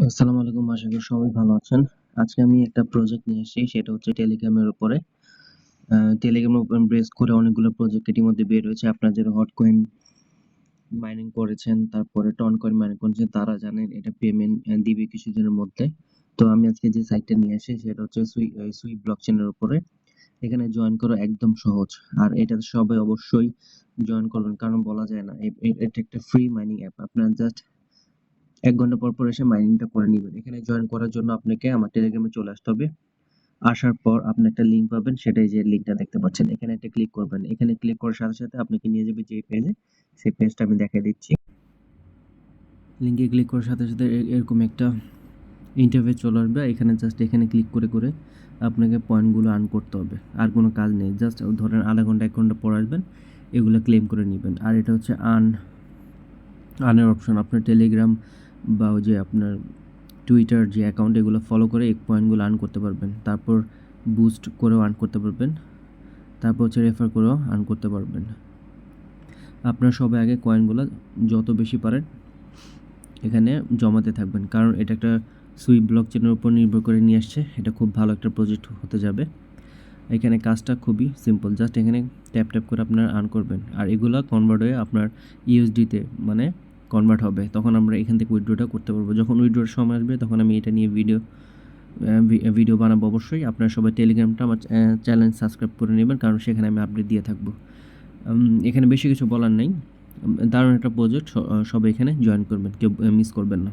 আসসালামু আলাইকুম। আশা করি সবাই ভালো আছেন। আজকে আমি একটা প্রজেক্ট নিয়ে এসেছি, সেটা হচ্ছে টেলিগ্রামের উপরে। টেলিগ্রামের উপর বেস করে অনেকগুলো প্রজেক্ট ইতিমধ্যে বের হয়েছে। আপনারা যারা হটকয়েন মাইনিং করেছেন, তারপরে টন কয়েন মাইনিং করেছেন, তারা জানেন এটা পেমেন্ট দিবে কিছুদিনের মধ্যে। তো আমি আজকে যে সাইটটা নিয়ে এসেছি সেটা হচ্ছে সুই ব্লকচেনের উপরে। এখানে জয়েন করা একদম সহজ। আর এটাতে সবাই অবশ্যই জয়েন করবেন, কারণ বলা যায় না, এটা একটা ফ্রি মাইনিং অ্যাপ। আপনারা জাস্ট ১ ঘন্টা পর, পর এসে মাইনিংটা করে নিবেন। এখানে জয়েন করার জন্য আপনাকে আমার টেলিগ্রামে চলে আসতে হবে। আসার পর আপনি একটা লিংক পাবেন, সেটাই যে লিংকটা দেখতে পাচ্ছেন। এখানে একটা ক্লিক করবেন। এখানে ক্লিক করার সাথে, সাথে আপনাকে নিয়ে যাবে যে পেজে, সেই পেজটা আমি দেখাই দিচ্ছি। লিংকে ক্লিক করার সাথে, সাথে এরকম একটা ইন্টারফেস চলে আসবে। এখানে জাস্ট এখানে ক্লিক করে, করে আপনাকে পয়েন্টগুলো আর্ন করতে হবে। আর কোনো কাজ নেই। জাস্ট ধরেন ০.৫ ঘন্টা ১ ঘন্টা পর আসবেন, এগুলো ক্লেম করে নিবেন। আর এটা হচ্ছে আর্নের অপশন। আপনার টেলিগ্রাম বা ওই যে আপনার টুইটার যে অ্যাকাউন্ট, এগুলো ফলো করে এই পয়েন্টগুলো আর্ন করতে পারবেন। তারপর বুস্ট করেও আর্ন করতে পারবেন। তারপর হচ্ছে রেফার করেও আর্ন করতে পারবেন। আপনারা সবাই আগে কয়েনগুলো যত বেশি পারেন এখানে জমাতে থাকবেন, কারণ এটা একটা সুই ব্লকচেনের উপর নির্ভর করে নিয়ে আসছে। এটা খুব ভালো একটা প্রজেক্ট হতে যাবে। এখানে কাজটা খুবই সিম্পল। জাস্ট এখানে ট্যাপ ট্যাপ করে আপনারা আর্ন করবেন। আর এগুলো কনভার্ট হয়ে আপনার ইউএসডিতে মানে কনভার্ট হবে। তখন আমরা এখান থেকে উইথড্রটা করতে পারবো। যখন উইথড্রর সময় আসবে তখন আমি এটা নিয়ে ভিডিও বানাবো অবশ্যই। আপনারা সবাই টেলিগ্রামটা আমার চ্যানেল সাবস্ক্রাইব করে নেবেন, কারণ সেখানে আমি আপডেট দিয়ে থাকবো। এখানে বেশি কিছু বলার নেই। দারুণ একটা প্রজেক্ট, সবাই এখানে জয়েন করবেন, কেউ মিস করবেন না।